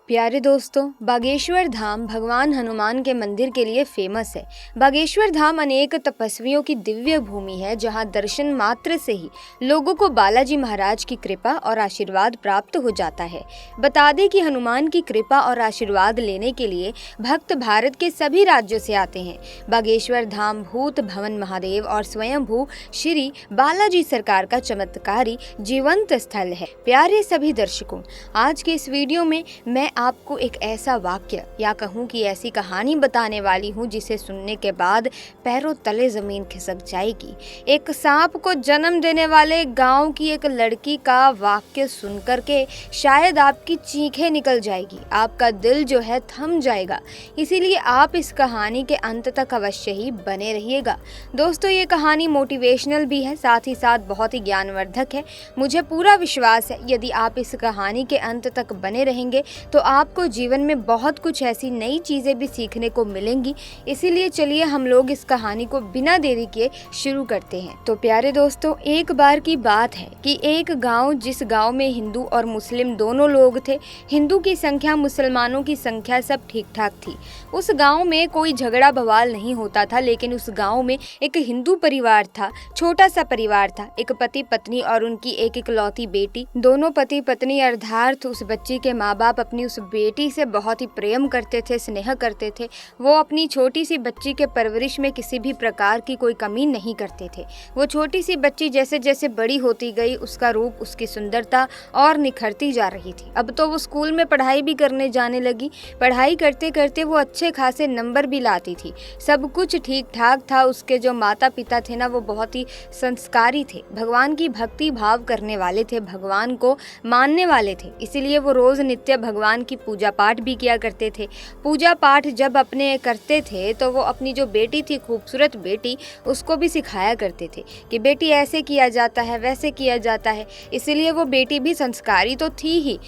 प्यारे दोस्तों, बागेश्वर धाम भगवान हनुमान के मंदिर के लिए फेमस है। बागेश्वर धाम अनेक तपस्वियों की दिव्य भूमि है, जहां दर्शन मात्र से ही लोगों को बालाजी महाराज की कृपा और आशीर्वाद प्राप्त हो जाता है। बता दें कि हनुमान की कृपा और आशीर्वाद लेने के लिए भक्त भारत के सभी राज्यों से आते हैं। बागेश्वर धाम भूत भवन महादेव और स्वयंभू श्री बालाजी सरकार का चमत्कारी जीवंत स्थल है। प्यारे सभी दर्शकों, आज के इस वीडियो में मैं आपको एक ऐसा वाक्य या कहूँ कि ऐसी कहानी बताने वाली हूँ जिसे सुनने के बाद पैरों तले जमीन खिसक जाएगी। एक सांप को जन्म देने वाले गांव की एक लड़की का वाक्य सुनकर के शायद आपकी चीखें निकल जाएगी, आपका दिल जो है थम जाएगा। इसीलिए आप इस कहानी के अंत तक अवश्य ही बने रहिएगा। दोस्तों, ये कहानी मोटिवेशनल भी है, साथ ही साथ बहुत ही ज्ञानवर्धक है। मुझे पूरा विश्वास है यदि आप इस कहानी के अंत तक बने रहेंगे तो आपको जीवन में बहुत कुछ ऐसी नई चीज़ें भी सीखने को मिलेंगी। इसीलिए चलिए हम लोग इस कहानी को बिना देरी किए शुरू करते हैं। तो प्यारे दोस्तों, एक बार की बात है कि एक गांव, जिस गांव में हिंदू और मुस्लिम दोनों लोग थे, हिंदू की संख्या मुसलमानों की संख्या सब ठीक ठाक थी। उस गांव में कोई झगड़ा बवाल नहीं होता था, लेकिन उस गांव में एक हिंदू परिवार था, छोटा सा परिवार था। एक पति पत्नी और उनकी एक इकलौती बेटी। दोनों पति पत्नी अर्थात उस बच्ची के माँ बाप अपनी उस बेटी से बहुत ही प्रेम करते थे, स्नेह करते थे। वो अपनी छोटी सी बच्ची के परवरिश में किसी भी प्रकार की कोई कमी नहीं करते थे। वो छोटी सी बच्ची जैसे जैसे बड़ी होती गई, उसका रूप, उसकी सुंदरता और निखरती जा रही थी। अब तो वो स्कूल में पढ़ाई भी करने जाने लगी। पढ़ाई करते करते वो अच्छे खासे नंबर भी लाती थी। सब कुछ ठीक ठाक था। उसके जो माता पिता थे ना, वो बहुत ही संस्कारी थे, भगवान की भक्ति भाव करने वाले थे, भगवान को मानने वाले थे। इसीलिए वो रोज नित्य भगवान की पूजा पाठ भी किया करते थे। पूजा पाठ जब अपने करते थे तो वो अपनी जो बेटी थी, खूबसूरत बेटी, उसको भी सिखाया करते थे कि बेटी ऐसे किया जाता है, वैसे किया जाता है। इसीलिए वो बेटी भी संस्कारी तो थी ही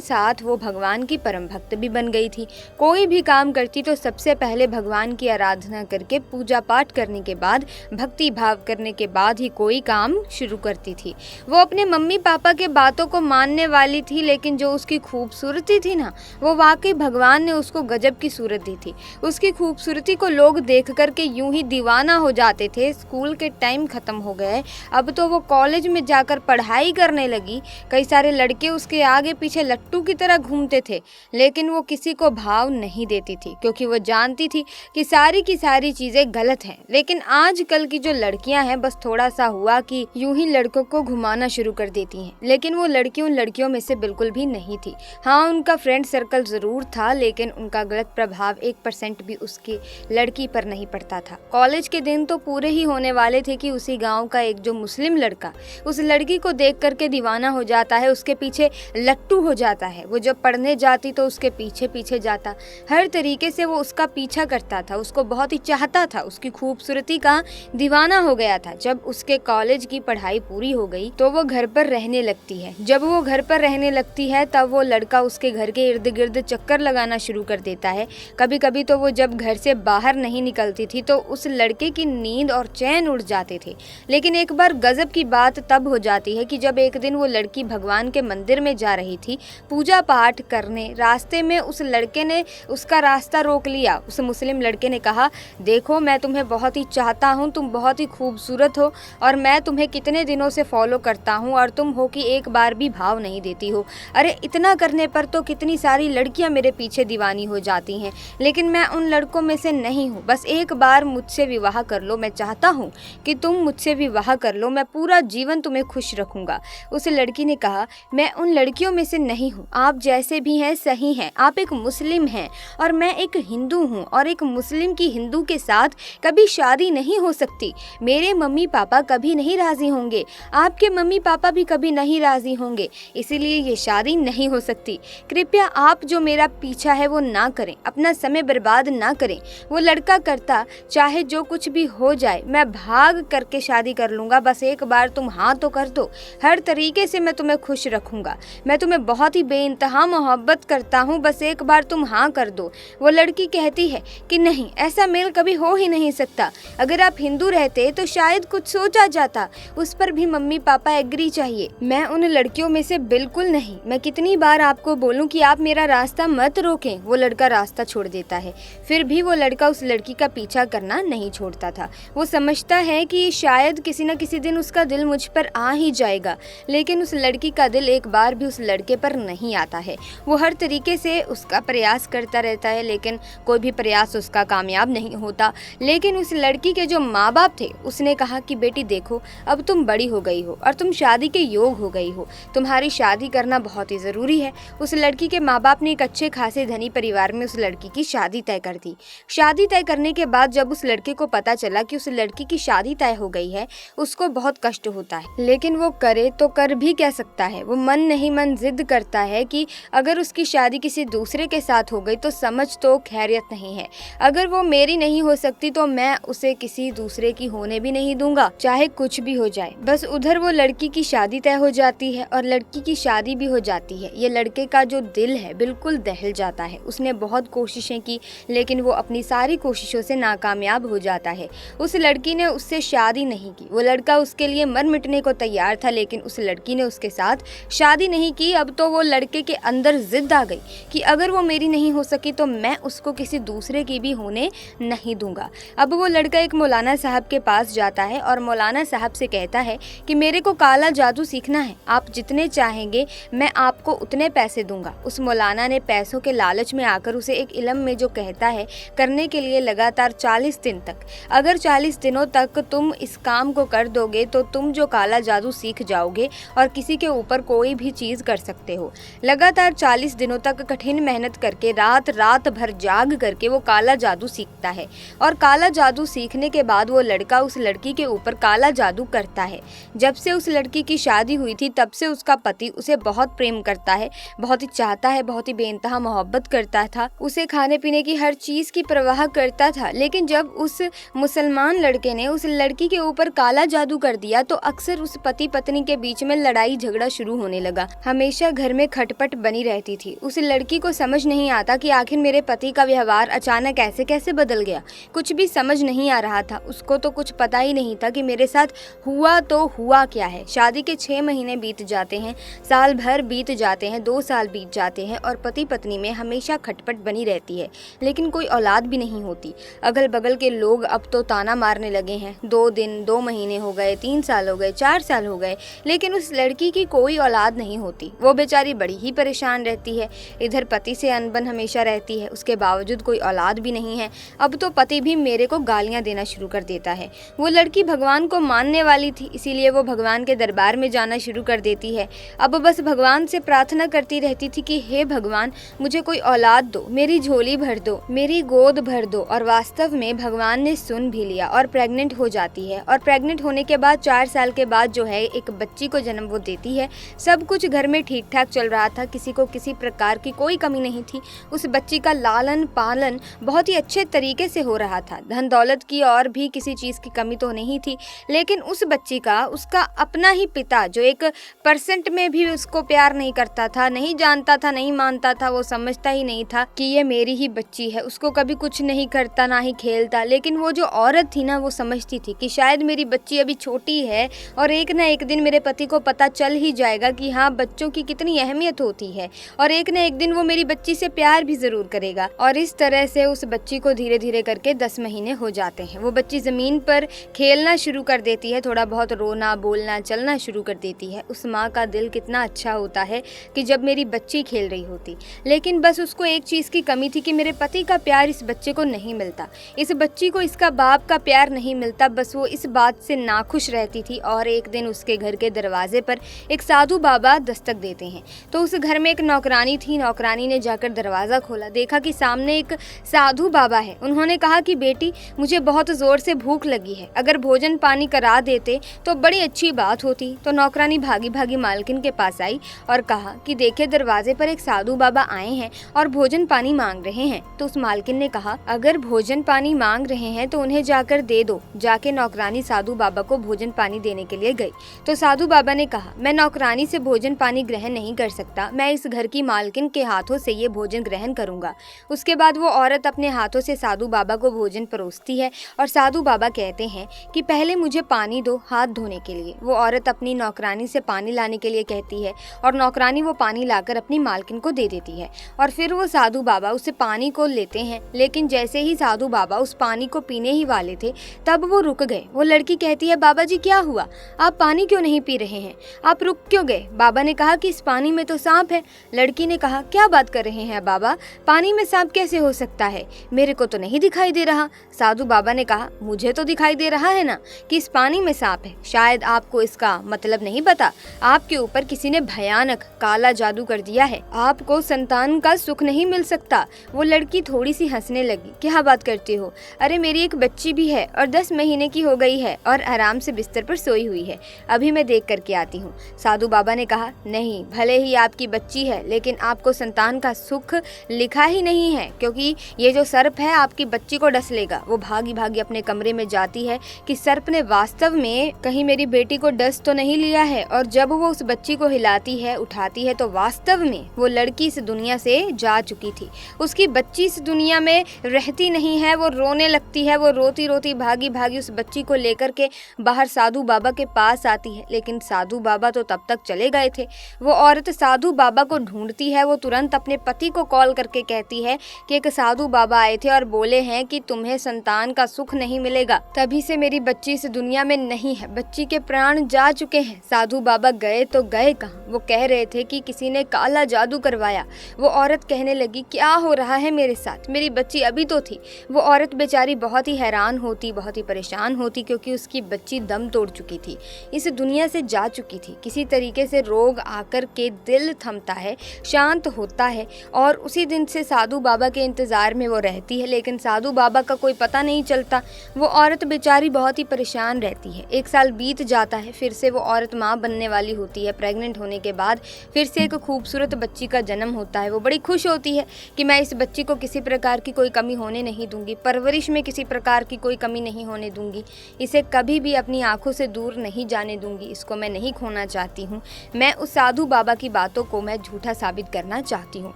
साथ वो भगवान की परम भक्त भी बन गई थी। कोई भी काम करती तो सबसे पहले भगवान की आराधना करके, पूजा पाठ करने के बाद, भक्ति भाव करने के बाद ही कोई काम शुरू करती थी। वो अपने मम्मी पापा के बातों को मानने वाली थी, लेकिन जो उसकी खूबसूरती थी ना, वो वाकई भगवान ने उसको गजब की सूरत दी थी। उसकी खूबसूरती को लोग देख करके यूं ही दीवाना हो जाते थे। स्कूल के टाइम खत्म हो गए, अब तो वो कॉलेज में जाकर पढ़ाई करने लगी। कई सारे लड़के उसके आगे पीछे लट्टू की तरह घूमते थे, लेकिन वो किसी को भाव नहीं देती थी, क्योंकि वो जानती थी कि सारी की सारी चीजें गलत हैं। लेकिन आजकल की जो लड़कियां हैं, बस थोड़ा सा हुआ कि यूं ही लड़कों को घुमाना शुरू कर देती हैं। लेकिन वो लड़की उन लड़कियों में से बिल्कुल भी नहीं थी। हाँ, उनका फ्रेंड सर्कल जरूर था, लेकिन उनका गलत प्रभाव 1% भी उसकी लड़की पर नहीं पड़ता था। कॉलेज के दिन तो पूरे ही होने वाले थे कि उसी गांव का एक जो मुस्लिम लड़का उस लड़की को देख करके दीवाना हो जाता है, उसके पीछे लट्टू हो जाता है। वो जब पढ़ने जाती तो उसके पीछे पीछे जाता, हर तरीके से वो उसका पीछा करता था, उसको बहुत ही चाहता था, उसकी खूबसूरती का दीवाना हो गया था। जब उसके कॉलेज की पढ़ाई पूरी हो गई तो वो घर पर रहने लगती है। जब वो घर पर रहने लगती है तब वो लड़का उसके घर के इर्द गिर्द चक्कर लगाना शुरू कर देता है। कभी कभी तो वो जब घर से बाहर नहीं निकलती थी तो उस लड़के की नींद और चैन उड़ जाते थे। लेकिन एक बार गजब की बात तब हो जाती है कि जब एक दिन वो लड़की भगवान के मंदिर में जा रही थी पूजा पाठ करने, रास्ते में उस लड़के ने उसका रास्ता रोक लिया। उस मुस्लिम लड़के ने कहा, देखो मैं तुम्हें बहुत ही चाहता हूँ, तुम बहुत ही खूबसूरत हो और मैं तुम्हें कितने दिनों से फॉलो करता हूँ और तुम हो कि एक बार भी भाव नहीं देती हो। अरे इतना करने पर तो कितनी सारी लड़कियां मेरे पीछे दीवानी हो जाती हैं, लेकिन मैं उन लड़कों में से नहीं हूँ। बस एक बार मुझसे विवाह कर लो, मैं चाहता हूँ कि तुम मुझसे विवाह कर लो, मैं पूरा जीवन तुम्हें खुश रखूंगा। उस लड़की ने कहा, मैं उन लड़कियों में से नहीं हूँ, आप जैसे भी हैं सही हैं, आप एक मुस्लिम हैं और मैं एक हिंदू हूँ और एक मुस्लिम की हिंदू के साथ कभी शादी नहीं हो सकती। मेरे मम्मी पापा कभी नहीं राजी होंगे, आपके मम्मी पापा भी कभी नहीं राजी होंगे, इसीलिए ये शादी नहीं हो सकती। कृपया आप जो मेरा पीछा है वो ना करें, अपना समय बर्बाद ना करें। वो लड़का करता, चाहे जो कुछ भी हो जाए मैं भाग करके शादी कर लूँगा, बस एक बार तुम हाँ तो कर दो, हर तरीके से मैं तुम्हें खुश रखूँगा, मैं तुम्हें बहुत ही बेइंतहा मोहब्बत करता हूँ, बस एक बार तुम हाँ कर दो। वो लड़की कहती है कि नहीं, ऐसा मेल कभी हो ही नहीं सकता। अगर आप हिंदू रहते तो शायद कुछ सोचा जाता, उस पर भी मम्मी पापा एग्री चाहिए। मैं उन लड़कियों में से बिल्कुल नहीं। मैं कितनी बार आपको बोलूं कि आप मेरा रास्ता मत रोकें, वो लड़का रास्ता छोड़ देता है। फिर भी वो लड़का उस लड़की का पीछा करना नहीं छोड़ता था। वो समझता है कि शायद किसी न किसी दिन उसका दिल मुझ पर आ ही जाएगा, लेकिन उस लड़की का दिल एक बार भी उस लड़के पर नहीं आता है। वो हर तरीके से उसका प्रयास करता रहता है, लेकिन कोई भी प्रयास उसका कामयाब नहीं होता। लेकिन उस लड़की के जो माँ बाप थे, उसने कहा कि बेटी देखो, अब तुम बड़ी हो गई हो और तुम शादी के योग हो गई हो, तुम्हारी शादी करना बहुत ही ज़रूरी है। उस लड़की के माँ बाप ने एक अच्छे खासे धनी परिवार में उस लड़की की शादी तय कर दी। शादी तय करने के बाद जब उस लड़के को पता चला कि उस लड़की की शादी तय हो गई है, उसको बहुत कष्ट होता है, लेकिन वो करे तो कर भी क्या सकता है। वो मन नहीं मन जिद करता है कि अगर उसकी शादी किसी दूसरे के साथ हो गई तो समझ तो खैरियत नहीं है। अगर वो मेरी नहीं हो सकती तो मैं उसे किसी दूसरे की होने भी नहीं दूंगा, चाहे कुछ भी हो जाए। बस उधर वो लड़की की शादी तय हो जाती है और लड़की की शादी भी हो जाती है। ये लड़के का जो दिल है बिल्कुल दहल जाता है। उसने बहुत कोशिशें की, लेकिन वो अपनी सारी कोशिशों से नाकामयाब हो जाता है। उस लड़की ने उससे शादी नहीं की। वो लड़का उसके लिए मर मिटने को तैयार था, लेकिन उस लड़की ने उसके साथ शादी नहीं की। अब तो वो लड़के के अंदर जिद आ गई कि अगर वो मेरी नहीं हो सकी तो मैं उसको किसी दूसरे की भी होने नहीं दूंगा। अब वो लड़का एक मौलाना साहब के पास जाता है और मौलाना साहब से कहता है कि मेरे को काला जादू सीखना है, आप जितने चाहेंगे मैं आपको उतने पैसे दूंगा। उस मौलाना ने पैसों के लालच में आकर उसे एक इल्म में जो कहता है करने के लिए लगातार 40 दिन तक, अगर 40 दिनों तक तुम इस काम को कर दोगे तो तुम जो काला जादू सीख जाओगे और किसी के ऊपर कोई भी चीज़ कर सकते हो। लगातार 40 दिनों तक कठिन मेहनत करके रात रात भर जाग करके वो काला जादू सीखता है और काला जादू सीखने के बाद वो लड़का उस लड़की के ऊपर काला जादू करता है। जब से उस लड़की की शादी हुई थी तब से उसका पति उसे बहुत प्रेम करता है, बहुत ही चाहता है, बहुत ही बेइंतहा मोहब्बत करता था, उसे खाने पीने की हर चीज़ की परवाह करता था। लेकिन जब उस मुसलमान लड़के ने उस लड़की के ऊपर काला जादू कर दिया तो अक्सर उस पति पत्नी के बीच में लड़ाई झगड़ा शुरू होने लगा। हमेशा घर में खटपट बनी रहती थी। उस लड़की को समझ नहीं आता कि आखिर मेरे पति का व्यवहार अचानक ऐसे कैसे बदल गया। कुछ भी समझ नहीं आ रहा था। उसको तो कुछ पता ही नहीं था कि मेरे साथ हुआ तो हुआ क्या है। शादी के 6 महीने बीत जाते हैं, साल भर बीत जाते हैं, 2 साल बीत जाते हैं और पति पत्नी में हमेशा खटपट बनी रहती है, लेकिन कोई औलाद भी नहीं होती। अगल बगल के लोग अब तो ताना मारने लगे हैं। 2 दिन, 2 महीने हो गए, 3 साल हो गए, 4 साल हो गए, लेकिन उस लड़की की कोई औलाद नहीं होती। वो बेचारी बड़ी ही परेशान रहती है। इधर पति से अनबन हमेशा रहती है, उसके बावजूद कोई औलाद भी नहीं है। अब तो पति भी मेरे को गालियां देना शुरू कर देता है। वो लड़की भगवान को मानने वाली थी, इसीलिए वो भगवान के दरबार में जाना शुरू कर देती है। अब बस भगवान से प्रार्थना करती रहती थी कि हे भगवान, मुझे कोई औलाद दो, मेरी झोली भर दो, मेरी गोद भर दो। और वास्तव में भगवान ने सुन भी लिया और प्रेग्नेंट हो जाती है। और प्रेग्नेंट होने के बाद 4 साल के बाद जो है एक बच्ची को जन्म वो देती है। सब कुछ घर में ठीक ठाक चल रहा था, किसी को किसी प्रकार की कोई कमी नहीं थी। उस बच्ची का लालन पालन बहुत ही अच्छे तरीके से हो रहा था। धन दौलत की और भी किसी चीज़ की कमी तो नहीं थी, लेकिन उस बच्ची का उसका अपना ही पिता जो 1% में भी उसको प्यार नहीं करता था, नहीं जानता था, नहीं मानता था, वो समझता ही नहीं था कि ये मेरी ही बच्ची है। उसको कभी कुछ नहीं करता, ना ही खेलता। लेकिन वो जो औरत थी ना, वो समझती थी कि शायद मेरी बच्ची अभी छोटी है और एक ना एक दिन मेरे पति को पता चल ही जाएगा कि हाँ, बच्चों की कितनी अहमियत होती है और एक ना एक दिन वो मेरी बच्ची से प्यार भी जरूर करेगा। और इस तरह से उस बच्ची को धीरे धीरे करके 10 महीने हो जाते हैं। वो बच्ची जमीन पर खेलना शुरू कर देती है, थोड़ा बहुत रोना बोलना चलना शुरू कर देती है। उस माँ का दिल कितना अच्छा होता है कि जब मेरी बच्ची खेल रही होती, लेकिन बस उसको एक चीज़ की कमी थी कि मेरे पति का प्यार इस बच्चे को नहीं मिलता, इस बच्ची को इसका बाप का प्यार नहीं मिलता। बस वो इस बात से नाखुश रहती थी। और एक दिन उसके घर के दरवाजे पर एक साधु बाबा दस्तक देते हैं। तो उस घर में एक नौकरानी थी। नौकरानी ने जाकर दरवाज़ा खोला, देखा कि सामने एक साधु बाबा है। उन्होंने कहा कि बेटी, मुझे बहुत ज़ोर से भूख लगी है, अगर भोजन पानी करा देते तो बड़ी अच्छी बात होती। तो नौकरानी भागी भागी मालकिन के पास आई और कहा कि देखिए, दरवाजे पर एक साधु बाबा आए हैं और भोजन पानी मांग रहे हैं। तो उस मालकिन ने कहा, अगर भोजन पानी मांग रहे हैं तो उन्हें जाकर दे दो। जाके नौकरानी साधु बाबा को भोजन पानी देने के लिए गई। तो साधु बाबा ने कहा, मैं नौकरानी से भोजन पानी ग्रहण नहीं कर सकता, मैं इस घर की मालकिन के हाथों से ये भोजन ग्रहण करूंगा। उसके बाद वो औरत अपने हाथों से साधु बाबा को भोजन परोसती है और साधु बाबा कहते हैं कि पहले मुझे पानी दो हाथ धोने के लिए। वो औरत अपनी नौकरानी से पानी लाने के लिए कहती है और नौकरानी वो पानी लाकर अपनी मालकिन को दे देती है और फिर वो साधु बाबा उसे पानी को लेते हैं। लेकिन जैसे ही साधु बाबा उस पानी को पीने ही वाले थे तब वो रुक गए। वो लड़की कहती है, बाबा जी क्या हुआ, आप पानी क्यों नहीं पी रहे हैं, आप रुक क्यों गए? बाबा ने कहा कि इस पानी में तो सांप है। लड़की ने कहा, क्या बात कर रहे हैं बाबा, पानी में सांप कैसे हो सकता है, मेरे को तो नहीं दिखाई दे रहा। साधु बाबा ने कहा, मुझे तो दिखाई दे रहा है ना कि इस पानी में सांप है, शायद आपको इसका मतलब नहीं पता, आपके ऊपर किसी ने भयानक काला जादू कर दिया है, आपको संतान का सुख नहीं मिल सकता। वो लड़की थोड़ी सी हंसने लगी, क्या बात करती हो, अरे मेरी एक बच्ची भी है और 10 महीने की हो गई है और आराम से बिस्तर पर सोई हुई है, अभी मैं देख करके आती हूँ। साधु बाबा ने कहा, नहीं, भले ही आपकी बच्ची है लेकिन आपको संतान का सुख लिखा ही नहीं है, क्योंकि ये जो सर्प है आपकी बच्ची को डस लेगा। वो भागी भागी अपने कमरे में जाती है कि सर्प ने वास्तव में कहीं मेरी बेटी को डस तो नहीं लिया है, और जब वो उस बच्ची को हिलाती है उठाती है तो वास्तव में वो लड़की इस दुनिया से जा चुकी थी, उसकी बच्ची इस दुनिया में रहती नहीं है। वो रोने लगती है, वो रोती रोती भागी भागी उस बच्ची को लेकर के बाहर साधु बाबा के पास आती है, लेकिन साधु बाबा तो तब तक चले गए थे। वो औरत साधु बाबा को ढूंढती है, वो तुरंत अपने पति को कॉल करके कहती है कि एक साधु बाबा आए थे और बोले हैं कि तुम्हें संतान का सुख नहीं मिलेगा, तभी से मेरी बच्ची इस दुनिया में नहीं है, बच्ची के प्राण जा चुके हैं। साधु बाबा गए तो गए कहाँ, वो कह रहे थे कि किसी ने काला जादू करवाया। वो औरत कहने लगी, क्या हो रहा है मेरे साथ, मेरी बच्ची अभी तो थी। वो औरत बेचारी बहुत ही हैरान होती, बहुत ही परेशान होती, क्योंकि उसकी बच्ची दम तोड़ चुकी थी, इस दुनिया से जा चुकी थी। किसी तरीके से रोग आकर के दिल थमता है, शांत होता है, और उसी दिन से साधु बाबा के इंतजार में वो रहती है, लेकिन साधु बाबा का कोई पता नहीं चलता। वो औरत बेचारी बहुत ही परेशान रहती है। 1 साल बीत जाता है, फिर से वो औरत माँ बनने वाली होती है। प्रेग्नेंट होने के बाद फिर से एक खूबसूरत बच्ची का जन्म होता है। वो बड़ी खुश होती है कि मैं इस बच्ची को किसी प्रकार की कोई कमी होने नहीं दूंगी, परवरिश में किसी प्रकार की कोई कमी नहीं होने दूंगी, इसे कभी भी अपनी आंखों से दूर नहीं जाने दूंगी, इसको मैं नहीं खोना चाहती हूँ। मैं उस साधु बाबा की बातों को मैं झूठा साबित करना चाहती हूँ,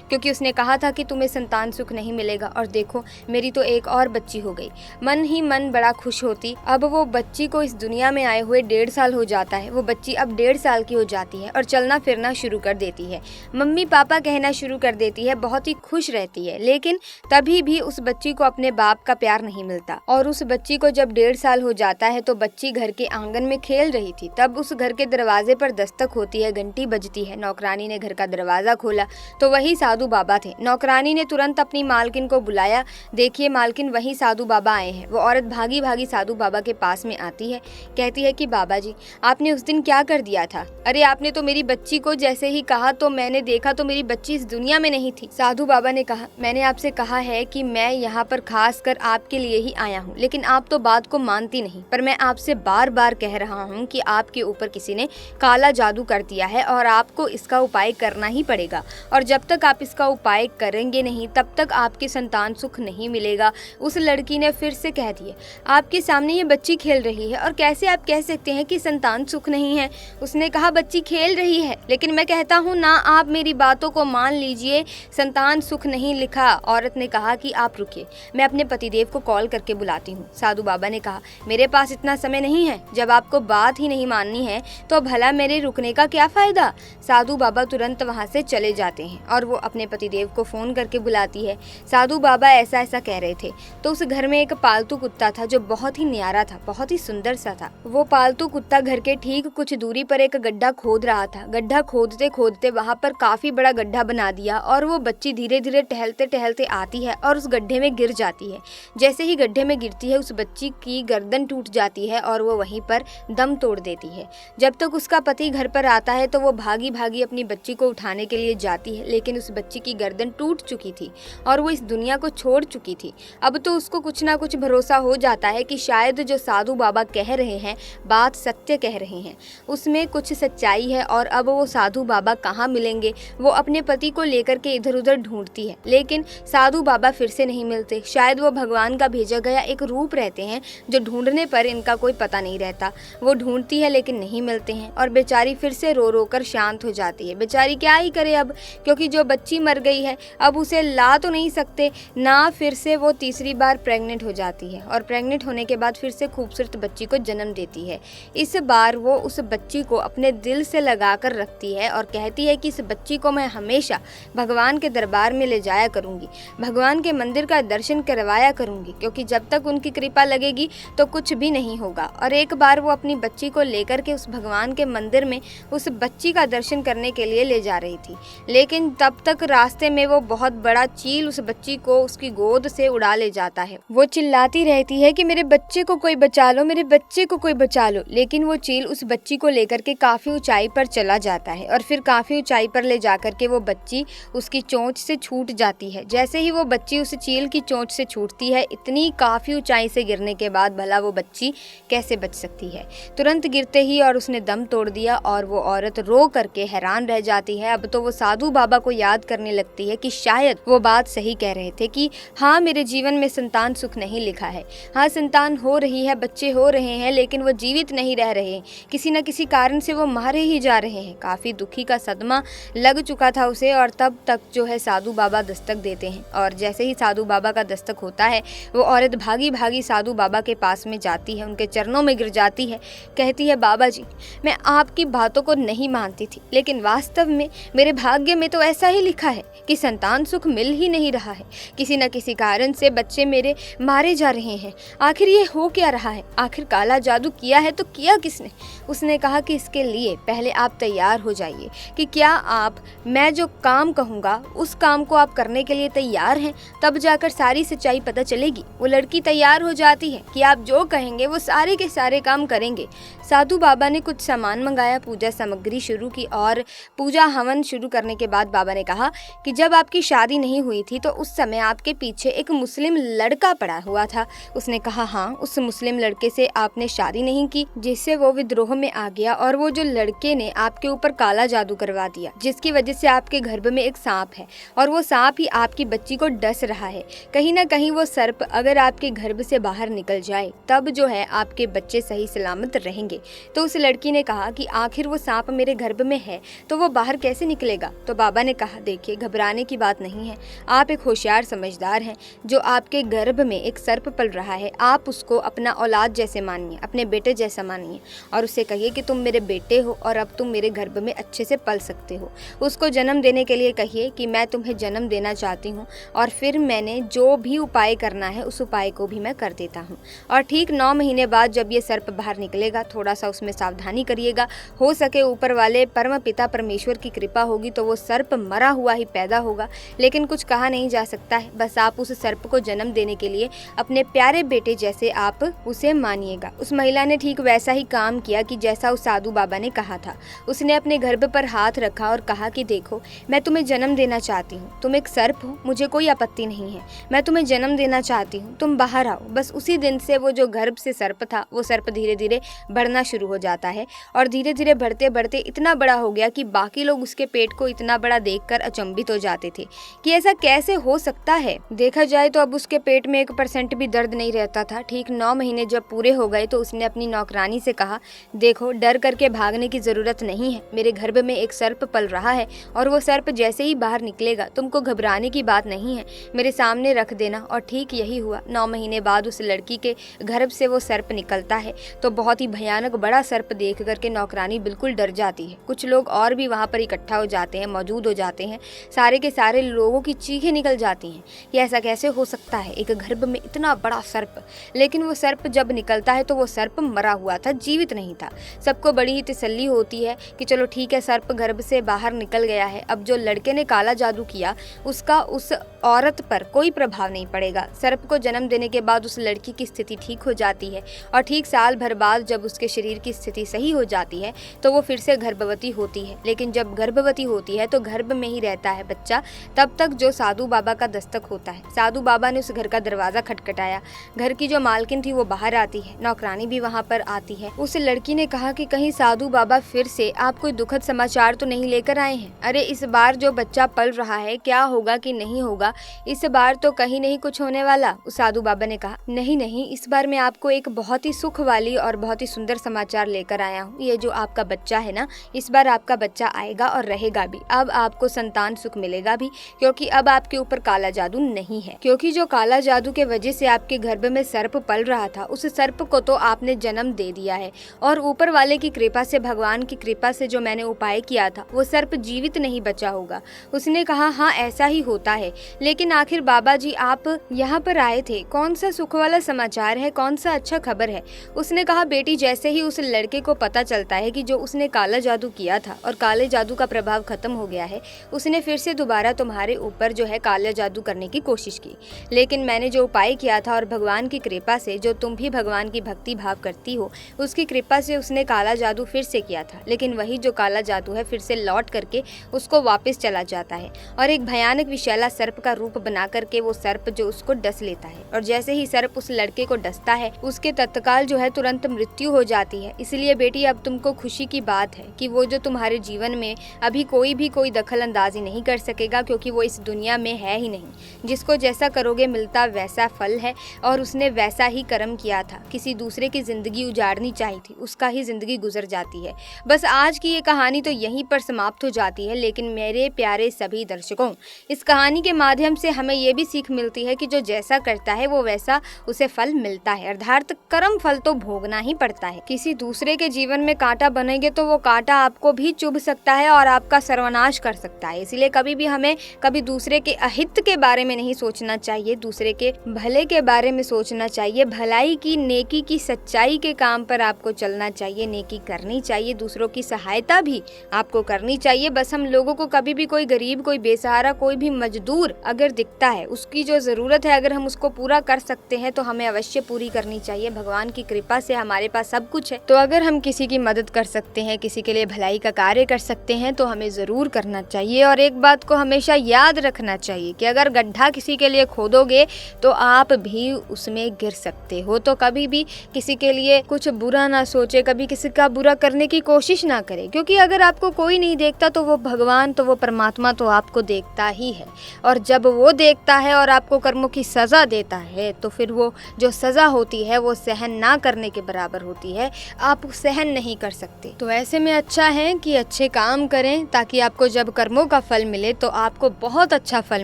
क्योंकि उसने कहा था कि तुम्हें संतान सुख नहीं मिलेगा, और देखो मेरी तो एक और बच्ची हो गई। मन ही मन बड़ा खुश होती। अब वो बच्ची को इस दुनिया में आए हुए 1.5 साल हो जाता है। वो बच्ची अब 1.5 साल की हो जाती है और चलना फिरना शुरू कर देती है, मम्मी पापा कहना शुरू कर देती है, बहुत ही खुश रहती है। लेकिन तभी भी उस बच्ची को अपने बाप का प्यार नहीं मिलता, और उस बच्ची को जब 1.5 साल हो जाता है तो बच्ची घर के आंगन में खेल रही थी, तब उस घर के दरवाजे पर दस्तक होती है, घंटी बजती है। नौकरानी ने घर का दरवाजा खोला तो वही साधु बाबा थे। नौकरानी ने तुरंत अपनी मालकिन को बुलाया, देखिए मालकिन वही साधु बाबा आए हैं। वो औरत भागी भागी साधु बाबा के पास में आती है, कहती है कि बाबा जी आपने उस दिन क्या कर दिया था, अरे आपने तो मेरी बच्ची को जैसे ही कहा तो मैंने देखा तो मेरी बच्ची इस दुनिया में नहीं थी। साधु बाबा ने कहा, मैंने आपसे कहा है कि मैं यहाँ पर खास कर आपके लिए ही आया हूँ, लेकिन आप तो बात को मानती नहीं, पर मैं आपसे बार बार कह रहा हूँ कि आपके ऊपर किसी ने काला जादू कर दिया है और आपको इसका उपाय करना ही पड़ेगा, और जब तक आप इसका उपाय करेंगे नहीं तब तक आपकी संतान सुख नहीं मिलेगा। उस लड़की ने फिर से कह दिया, आपके सामने ये बच्ची खेल रही है और कैसे आप कह सकते हैं कि संतान सुख नहीं है। उसने कहा, बच्ची खेल रही है, लेकिन मैं कहता हूँ ना, आप मेरी बातों को मान लीजिए, संतान सुख नहीं लिखा। औरत ने कहा कि आप रुकिए, मैं अपने पतिदेव को कॉल करके बुलाती हूँ। साधु बाबा ने कहा, मेरे पास इतना समय नहीं है, जब आपको बात ही नहीं माननी है तो भला मेरे रुकने का क्या फायदा। साधु बाबा तुरंत वहाँ से चले जाते हैं और वो अपने पतिदेव को फोन करके बुलाती है। साधु बाबा ऐसा ऐसा कह रहे थे। तो उस घर में एक पालतू कुत्ता था जो बहुत ही न्यारा था, बहुत ही सुंदर सा था। वो पालतू कुत्ता घर के ठीक कुछ दूरी पर एक गड्ढा खोद रहा था। गड्ढा खोदते खोदते वहाँ पर काफी बड़ा गड्ढा बना दिया और वो बच्ची धीरे धीरे टहलते टहलते आती है और उस गड्ढे में गिर जाती है। जैसे ही गड्ढे में गिरती है, उस बच्ची की गर्दन टूट जाती है और वो वहीं पर दम तोड़ देती है। जब तक उसका पति घर पर आता है तो वो भागी भागी अपनी बच्ची को उठाने के लिए जाती है, लेकिन उस बच्ची की गर्दन टूट चुकी थी और वो इस दुनिया को छोड़ चुकी थी। अब तो उसको कुछ ना कुछ भरोसा हो जाता है कि शायद जो साधु बाबा कह रहे हैं बात सत्य कह रहे हैं, उसमें कुछ सच्चाई है। और अब वो साधु बाबा कहाँ मिलेंगे, वो अपने पति को लेकर के इधर उधर ढूंढती है, लेकिन साधु बाबा फिर से नहीं मिलते। शायद वो भगवान का भेजा गया एक रूप रहते हैं जो ढूंढने पर इनका कोई पता नहीं रहता। वो ढूंढती है लेकिन नहीं मिलते हैं और बेचारी फिर से रो रो कर शांत हो जाती है। बेचारी क्या ही करे अब, क्योंकि जो बच्ची मर गई है अब उसे ला तो नहीं सकते ना। फिर से वो तीसरी बार प्रेग्नेंट हो जाती है और प्रेग्नेंट होने के बाद फिर से खूबसूरत बच्ची को जन्म देती है। इस बार वो उस बच्ची को अपने दिल से लगा कर रखती है और कहती है कि इस बच्ची को मैं हमेशा भगवान के दरबार में ले जाया करूँगी, भगवान के मंदिर का दर्शन करवाया करूँगी, क्योंकि जब तक उनकी कृपा लगेगी तो कुछ भी नहीं होगा। और एक बार वो अपनी बच्ची को लेकर के उस भगवान के मंदिर में उस बच्ची का दर्शन करने के लिए ले जा रही थी, लेकिन तब तक रास्ते में वो बहुत बड़ा चील उस बच्ची को उसकी गोद से उड़ा ले जाता है। वो चिल्लाती रहती है कि मेरे बच्चे को कोई बचा लो, मेरे बच्चे को कोई बचा लो, लेकिन वो चील उस बच्ची को लेकर के काफ़ी ऊंचाई पर चला जाता है और फिर काफ़ी ऊंचाई पर ले जाकर के वो बच्ची उसकी चोंच से छूट जाती है। जैसे ही वो बच्ची उस चील की चोंच से छूटती है, इतनी काफ़ी ऊंचाई से गिरने के बाद भला वो बच्ची कैसे बच सकती है। तुरंत गिरते ही और उसने दम तोड़ दिया और वो औरत रो करके हैरान रह जाती है। अब तो वो साधु बाबा को याद करने लगती है कि शायद वो बात सही कह रहे थे कि हाँ, मेरे जीवन में संतान सुख नहीं लिखा है। हाँ, संतान हो रही है, बच्चे हो रहे हैं, लेकिन वो जीवित नहीं रह रहे, किसी न किसी कारण से वो मारे ही जा रहे हैं। काफ़ी दुखी का सदमा लग चुका था उसे और तब तक जो है साधु बाबा दस्तक देते हैं। और जैसे ही साधु बाबा का दस्तक होता है, वो औरत भागी भागी साधु बाबा के पास में जाती है, उनके चरणों में गिर जाती है, कहती है, बाबा जी, मैं आपकी बातों को नहीं मानती थी, लेकिन वास्तव में मेरे भाग्य में तो ऐसा ही लिखा है कि संतान सुख मिल ही नहीं रहा है। किसी न किसी कारण से बच्चे मेरे मारे जा रहे हैं। आखिर ये हो क्या रहा है? आखिर काला जादू किया है तो किया किसने? उसने कहा कि इसके लिए पहले आप तैयार हो जाइए कि क्या आप, मैं जो काम कहूँगा उस काम को आप करने के लिए तैयार हैं, तब जाकर सारी सच्चाई पता चलेगी। वो लड़की तैयार हो जाती है कि आप जो कहेंगे वो सारे के सारे काम करेंगे। साधु बाबा ने कुछ सामान मंगाया, पूजा सामग्री शुरू की और पूजा हवन शुरू करने के बाद बाबा ने कहा कि जब आपकी शादी नहीं हुई थी तो उस समय आपके पीछे एक मुस्लिम लड़का पड़ा हुआ था। उसने कहा, हाँ, उस मुस्लिम लड़के से आपने शादी नहीं की, जिससे वो विद्रोह में आ गया और वो जो लड़के ने आपके ऊपर काला जादू करवा दिया, जिसकी वजह से आपके गर्भ में एक सांप है और वो सांप ही आपकी बच्ची को डस रहा है। कहीं ना कहीं वो सर्प अगर आपके गर्भ से बाहर निकल जाए तब जो है आपके बच्चे सही सलामत रहेंगे। तो उस लड़की ने कहा कि आखिर वो सांप मेरे गर्भ में है तो वो बाहर कैसे निकलेगा? तो बाबा ने कहा, देखिए, घबराने की बात नहीं है, आप एक होशियार समझदार हैं। जो आपके गर्भ में एक सर्प पल रहा है, आप उसको अपना औलाद जैसे मानिए, अपने बेटे जैसा मानिए और उससे कहिए कि तुम मेरे बेटे हो और अब तुम मेरे गर्भ में अच्छे से पल सकते हो। उसको जन्म देने के लिए कहिए कि मैं तुम्हें जन्म देना चाहती हूँ और फिर मैंने जो भी उपाय करना है उस उपाय को भी मैं कर देता हूँ। और ठीक 9 महीने बाद जब ये सर्प बाहर निकलेगा, थोड़ा सा उसमें सावधानी करिएगा, हो सके ऊपर वाले परम पिता परमेश्वर की कृपा होगी तो वो सर्प मरा हुआ ही पैदा होगा, लेकिन कुछ कहा नहीं जा सकता है। बस आप उस सर्प को जन्म देने के लिए अपने प्यारे बेटे जैसे आप उसे मानिएगा। उस महिला ने ठीक वैसा ही काम किया कि जैसा उस साधु बाबा ने कहा था। उसने अपने गर्भ पर हाथ रखा और कहा कि देखो, मैं तुम्हें जन्म देना चाहती हूँ, तुम एक सर्प हो, मुझे कोई आपत्ति नहीं है, मैं तुम्हें जन्म देना चाहती हूँ, तुम बाहर आओ। बस उसी दिन से वो जो गर्भ से सर्प था, वो सर्प धीरे धीरे बढ़ना शुरू हो जाता है और धीरे धीरे बढ़ते बढ़ते इतना बड़ा हो गया कि बाकी लोग उसके पेट को इतना बड़ा देखकर अचंभित हो जाते थे कि ऐसा कैसे हो सकता है। देखा जाए तो अब उसके पेट में 1% भी दर्द नहीं रहता था। ठीक 9 महीने जब पूरे हो गए तो उसने अपनी नौकरानी से कहा, देखो, डर करके भागने की जरूरत नहीं है, मेरे गर्भ में एक सर्प पल रहा है और वो सर्प जैसे ही बाहर निकलेगा, तुमको घबराने की बात नहीं है, मेरे सामने रख देना। और ठीक यही हुआ। 9 महीने बाद उस लड़की के गर्भ से वो सर्प निकलता है तो बहुत ही भयानक बड़ा सर्प देख करके नौकरानी बिल्कुल डर जाती है। कुछ लोग और भी वहाँ पर इकट्ठा हो जाते हैं, मौजूद हो जाते हैं। सारे के सारे लोगों की चीखें निकल जाती हैं कि ऐसा कैसे हो सकता है, एक गर्भ में इतना बड़ा सर्प। लेकिन वो सर्प जब निकलता है तो वो सर्प मरा हुआ था, जीवित नहीं था। सबको बड़ी ही तसल्ली होती है कि चलो ठीक है, सर्प गर्भ से बाहर निकल गया है, अब जो लड़के ने काला जादू किया उसका उस औरत पर कोई प्रभाव नहीं पड़ेगा। सर्प को जन्म देने के बाद उस लड़की की स्थिति ठीक हो जाती है और ठीक साल भर बाद जब उसके शरीर की स्थिति सही हो जाती है तो वो फिर से गर्भवती होती है। लेकिन जब गर्भवती होती है तो गर्भ में ही रहता है बच्चा तब तक जो साधु बाबा का दस्तक होता है। साधु बाबा ने उस घर का दरवाजा खटखटाया। घर की जो मालकिन थी वो बाहर आती है, नौकरानी भी वहाँ पर आती है। उस लड़की ने कहा कि कहीं साधु बाबा फिर से आप कोई दुखद समाचार तो नहीं लेकर आए हैं? अरे इस बार जो बच्चा पल रहा है, क्या होगा कि नहीं होगा, इस बार तो कहीं नहीं कुछ होने वाला। उस साधु बाबा ने कहा, नहीं नहीं, इस बार मैं आपको एक बहुत ही सुख वाली और बहुत ही सुंदर समाचार लेकर आया हूँ। ये जो आपका बच्चा है ना, इस बार आपका बच्चा आएगा और रहेगा भी। अब आपको संतान सुख मिलेगा भी, क्योंकि अब आपके ऊपर काला जादू नहीं है। क्योंकि जो काला जादू के वजह से आपके गर्भ में सर्प पल रहा था, उस सर्प को तो आपने जन्म दे दिया है और ऊपर वाले की कृपा से, भगवान की कृपा से जो मैंने उपाय किया था वो सर्प जीवित नहीं बचा होगा। उसने कहा, हाँ ऐसा ही होता है, लेकिन आखिर बाबा जी आप यहाँ पर आए थे, कौन सा सुख वाला समाचार है, कौन सा अच्छा खबर है। उसने कहा, बेटी जैसे ही उस लड़के को पता चलता है कि जो उसने काला जादू किया था और काले जादू का प्रभाव खत्म हो गया है, उसने फिर से दोबारा तुम्हारे ऊपर जो है काला जादू करने की कोशिश की। लेकिन मैंने जो उपाय किया था और भगवान की कृपा से, जो तुम भी भगवान की भक्ति भाव करती हो, उसकी कृपा से उसने काला जादू फिर से किया था। लेकिन वही जो काला जादू है फिर से लौट करके उसको वापस चला जाता है और एक भयानक विषैला सर्प का रूप बना करके वो सर्प जो उसको डस लेता है। और जैसे ही सर्प उस लड़के को डसता है, उसके तत्काल जो है तुरंत मृत्यु हो जाती है। इसलिए बेटी अब तुमको खुशी की बात है कि वो जो तुम्हारे जीवन में अभी कोई दखल अंदाजी नहीं कर सकेगा, क्योंकि वो इस दुनिया में है ही नहीं। जिसको जैसा करोगे मिलता वैसा फल है और उसने वैसा ही कर्म किया था। किसी दूसरे की जिंदगी उजाड़नी चाहिए थी, उसका ही जिंदगी गुजर जाती है। बस आज की ये कहानी तो यहीं पर समाप्त हो जाती है, लेकिन मेरे प्यारे सभी दर्शकों, इस कहानी के माध्यम से हमें ये भी सीख मिलती है कि जो जैसा करता है वो वैसा उसे फल मिलता है, अर्थात कर्म फल तो भोगना ही पड़ता है। किसी दूसरे के जीवन में कांटा बनेंगे तो वो कांटा आपको भी चुभ सकता है और आपका सर्वनाश कर सकता है। इसलिए कभी भी हमें कभी दूसरे के अहित के बारे में नहीं सोचना चाहिए, दूसरे के भले के बारे में सोचना चाहिए। भलाई की, नेकी की, सच्चाई के काम पर आपको चलना चाहिए, नेकी करनी चाहिए, दूसरों की सहायता भी आपको करनी चाहिए। बस हम लोगों को कभी भी कोई गरीब, कोई बेसहारा, कोई भी मजदूर अगर दिखता है, उसकी जो जरूरत है अगर हम उसको पूरा कर सकते हैं तो हमें अवश्य पूरी करनी चाहिए। भगवान की कृपा से हमारे पास सब कुछ है, तो अगर हम किसी की मदद कर सकते हैं, किसी के लिए भलाई का कार्य कर सकते हैं तो हमें जरूर करना चाहिए। और एक बात को हमेशा याद रखना चाहिए कि अगर गड्ढा किसी के लिए खोदोगे तो आप भी उसमें गिर सकते हो। तो कभी भी किसी के लिए कुछ बुरा ना सोचे, कभी किसी का बुरा करने की कोशिश ना करें, क्योंकि अगर आपको कोई नहीं देखता तो वो भगवान, तो वो परमात्मा तो आपको देखता ही है। और जब वो देखता है और आपको कर्मों की सजा देता है तो फिर वो जो सजा होती है वो सहन ना करने के बराबर होती है, आप सहन नहीं कर सकते। तो ऐसे में अच्छा है कि अच्छे काम करें ताकि आपको जब कर्मों का फल मिले तो आपको बहुत अच्छा फल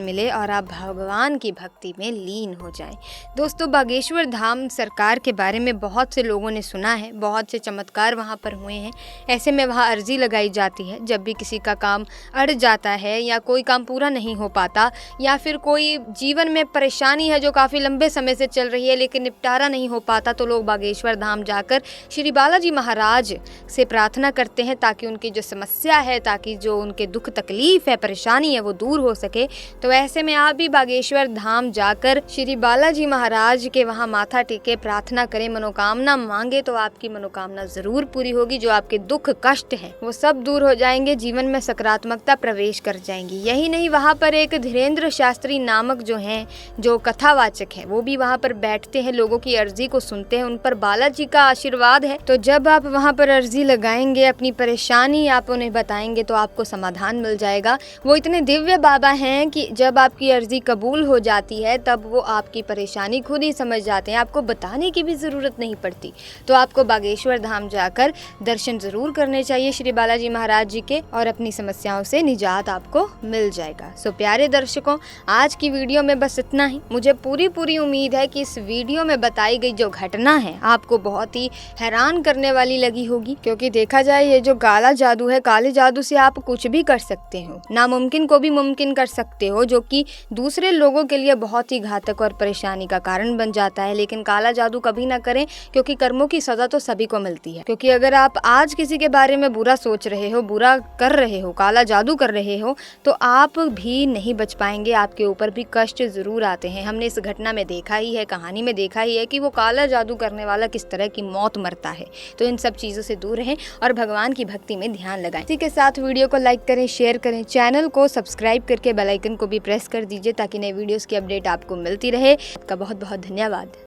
मिले और आप भगवान की भक्ति में लीन हो जाएं। दोस्तों, बागेश्वर धाम सरकार के बारे में बहुत से लोगों ने सुना है, बहुत से चमत्कार वहाँ पर हुए हैं। ऐसे में वहाँ अर्जी लगाई जाती है जब भी किसी का काम अड़ जाता है या कोई काम पूरा नहीं हो पाता या फिर कोई जीवन में परेशानी है जो काफ़ी लंबे समय से चल रही है लेकिन निपटारा नहीं हो पाता, तो लोग बागेश्वर धाम जाकर श्री बालाजी महाराज से प्रार्थना करते हैं ताकि उनकी जो समस्या है, ताकि जो उनके दुख तकलीफ है, परेशानी है वो दूर हो सके। तो ऐसे में आप भी बागेश्वर धाम जाकर श्री बालाजी महाराज के वहाँ माथा टेके प्रार्थना करें, मनोकामना मांगे तो आपकी मनोकामना जरूर पूरी होगी। जो आपके दुख कष्ट हैं वो सब दूर हो जाएंगे, जीवन में सकारात्मकता प्रवेश कर जाएंगी। यही नहीं, वहाँ पर एक धीरेन्द्र शास्त्री नामक जो हैं, जो कथावाचक हैं, वो भी वहाँ पर बैठते हैं, लोगों की अर्जी को सुनते हैं, उन पर बालाजी का आशीर्वाद है। तो जब आप वहाँ पर अर्जी लगाएंगे, अपनी परेशानी आप उन्हें बताएंगे तो आपको समाधान मिल जाएगा। वो इतने दिव्य बाबा हैं कि जब आपकी अर्जी कबूल हो जाती है तब वो आपकी परेशानी खुद ही समझ जाते हैं, आपको बताने की भी ज़रूरत नहीं पड़ती। तो आपको बागेश्वर धाम जाकर दर्शन ज़रूर करने चाहिए श्री बालाजी महाराज जी के और अपनी समस्याओं से निजात आपको मिल जाएगा। सो प्यारे दर्शकों, आज की वीडियो में बस इतना ही। मुझे पूरी उम्मीद है कि इस वीडियो में बताई गई जो घटना है आपको बहुत ही हैरान करने वाली लगी होगी, क्योंकि देखा जाए ये जो काला जादू है, काले जादू से आप कुछ भी कर सकते हो, नामुमकिन को भी मुमकिन कर सकते हो, जो कि दूसरे लोगों के लिए बहुत ही घातक और परेशानी का कारण बन जाता है। लेकिन काला जादू कभी ना करें, क्योंकि कर्मों की सजा तो सभी को मिलती है। क्योंकि अगर आप आज किसी के बारे में बुरा सोच रहे हो, बुरा कर रहे हो, काला जादू कर रहे हो, तो आप भी नहीं बच पाएंगे, आपके ऊपर भी कष्ट जरूर आते हैं। हमने इस घटना में देखा ही है, कहानी में देखा ही है कि वो काला जादू करने वाला किस तरह की मौत मरता है। तो इन सब चीजों से दूर रहें और भगवान की भक्ति में ध्यान लगाएं। इसी के साथ वीडियो को लाइक करें, शेयर करें, चैनल को सब्सक्राइब करके बेल आइकन को भी प्रेस कर दीजिए ताकि नए वीडियोस की अपडेट आपको मिलती रहे। आपका बहुत बहुत धन्यवाद।